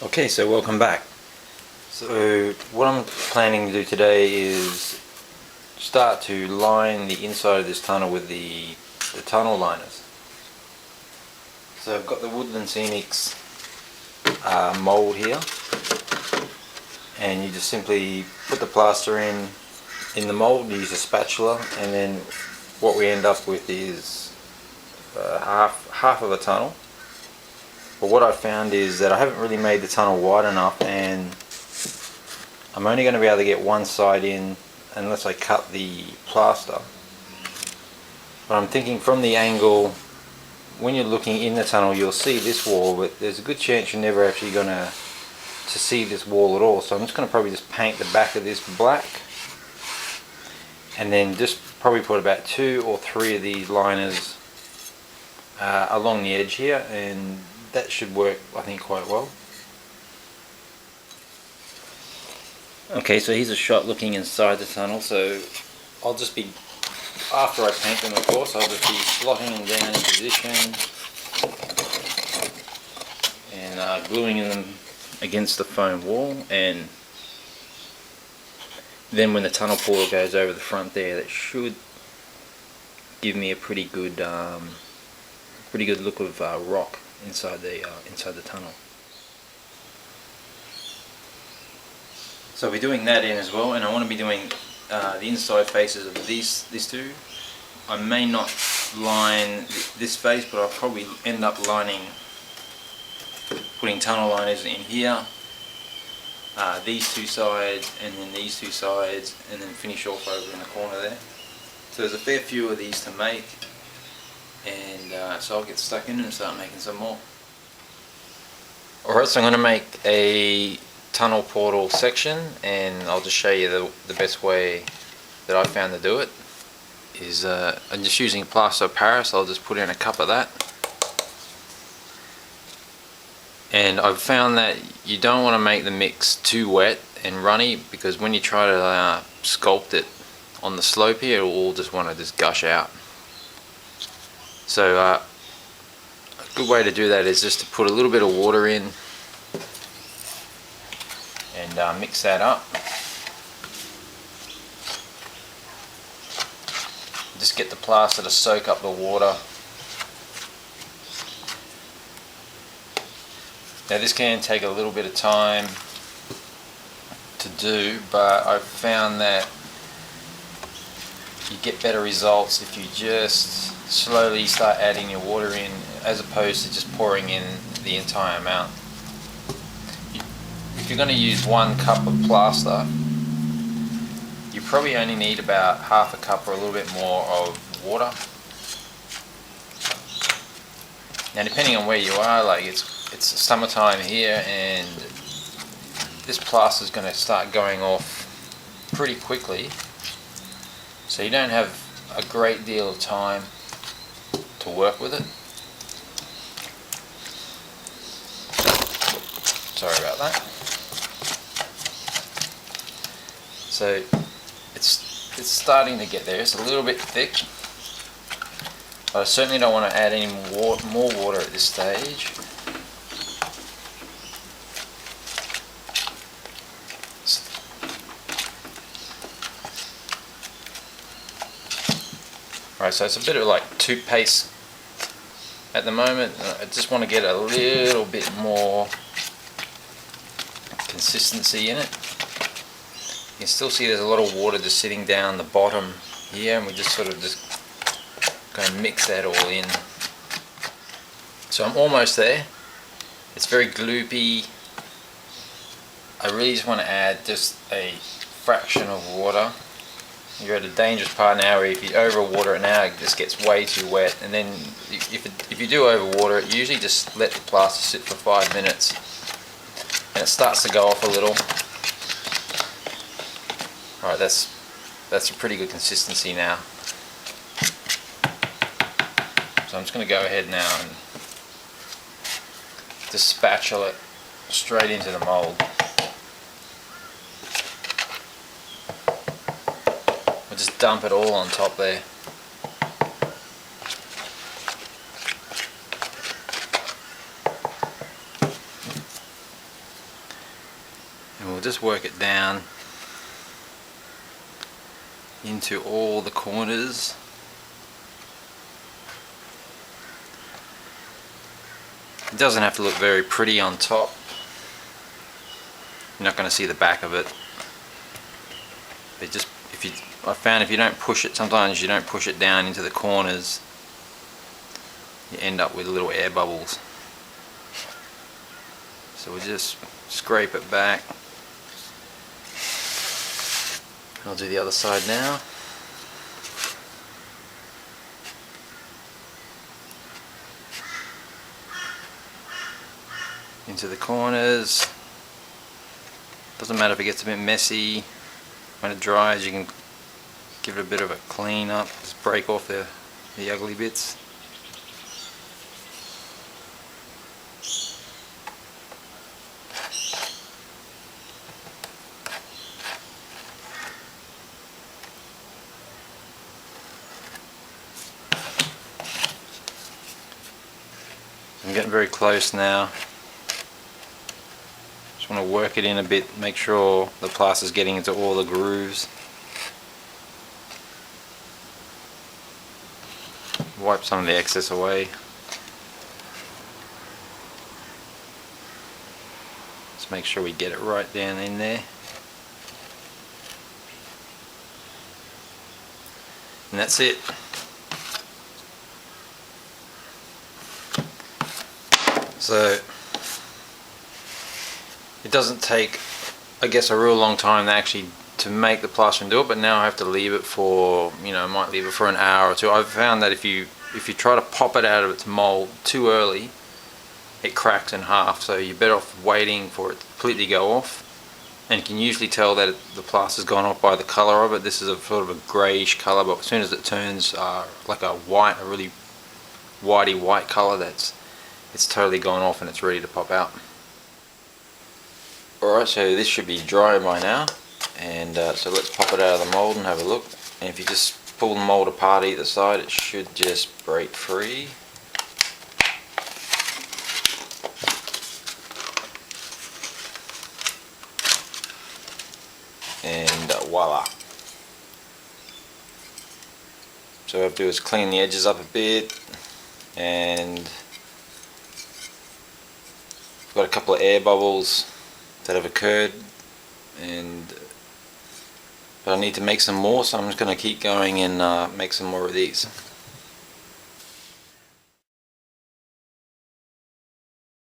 Okay, so welcome back. So what I'm planning to do today is start to line the inside of this tunnel with the tunnel liners. So I've got the Woodland Scenics mould here, and you just simply put the plaster in the mould, use a spatula, and then what we end up with is half of a tunnel. But what I found is that I haven't really made the tunnel wide enough, and I'm only going to be able to get one side in unless I cut the plaster. But I'm thinking from the angle, when you're looking in the tunnel, you'll see this wall, but there's a good chance you're never actually going to see this wall at all. So I'm just going to probably just paint the back of this black, and then just probably put about 2 or 3 of these liners along the edge here, and that should work, I think, quite well. Okay, so here's a shot looking inside the tunnel. So I'll just be, after I paint them of course, I'll just be slotting them down in position and gluing them against the foam wall, and then when the tunnel portal goes over the front there, that should give me a pretty good look of rock inside the tunnel. So I'll be doing that in as well, and I want to be doing the inside faces of these two. I may not line this face, but I'll probably end up putting tunnel liners in here, these two sides, and then these two sides, and then finish off over in the corner there. So there's a fair few of these to make, and so I'll get stuck in and start making some more. Alright, so I'm going to make a tunnel portal section, and I'll just show you the best way that I found to do it is I'm just using plaster of Paris. I'll just put in a cup of that, and I've found that you don't want to make the mix too wet and runny, because when you try to sculpt it on the slope here, it will all just want to just gush out. So a good way to do that is just to put a little bit of water in and mix that up. Just get the plaster to soak up the water. Now this can take a little bit of time to do, but I've found that you get better results if you just slowly start adding your water in, as opposed to just pouring in the entire amount. If you're going to use 1 cup of plaster, you probably only need about half a cup or a little bit more of water. Now depending on where you are, like it's summertime here, and this plaster is going to start going off pretty quickly, so you don't have a great deal of time to work with it. Sorry about that. So it's starting to get there. It's a little bit thick, but I certainly don't want to add any more water at this stage. Right, so it's a bit of like toothpaste at the moment. I just want to get a little bit more consistency in it. You can still see there's a lot of water just sitting down the bottom here, and we just sort of just going to mix that all in. So I'm almost there. It's very gloopy. I really just want to add just a fraction of water. You're at a dangerous part now where if you overwater it now, it just gets way too wet, and then if you do overwater it, usually just let the plaster sit for 5 minutes, and it starts to go off a little. Alright, that's a pretty good consistency now. So I'm just going to go ahead now and just spatula it straight into the mold. We'll just dump it all on top there. just work it down into all the corners. It doesn't have to look very pretty on top. You're not going to see the back of it. But just I found if you don't push it, sometimes you don't push it down into the corners, you end up with little air bubbles. So we'll just scrape it back. I'll do the other side now. Into the corners. Doesn't matter if it gets a bit messy. When it dries, you can give it a bit of a clean up. Just break off the ugly bits. I'm getting very close now. Just want to work it in a bit, make sure the plaster's getting into all the grooves. Wipe some of the excess away. Just make sure we get it right down in there. And that's it. So it doesn't take, I guess, a real long time to make the plaster and do it, but now I have to leave it for, I might leave it for an hour or two. I've found that if you try to pop it out of its mold too early, it cracks in half, so you're better off waiting for it to completely go off. And you can usually tell that the plaster's gone off by the color of it. This is a sort of a greyish color, but as soon as it turns like a really whitey white color, it's totally gone off and it's ready to pop out. Alright, so this should be dry by now, and so let's pop it out of the mold and have a look. And if you just pull the mold apart either side, it should just break free. And voila. So what I have to do is clean the edges up a bit, and I've got a couple of air bubbles that have occurred, but I need to make some more, so I'm just going to keep going and make some more of these.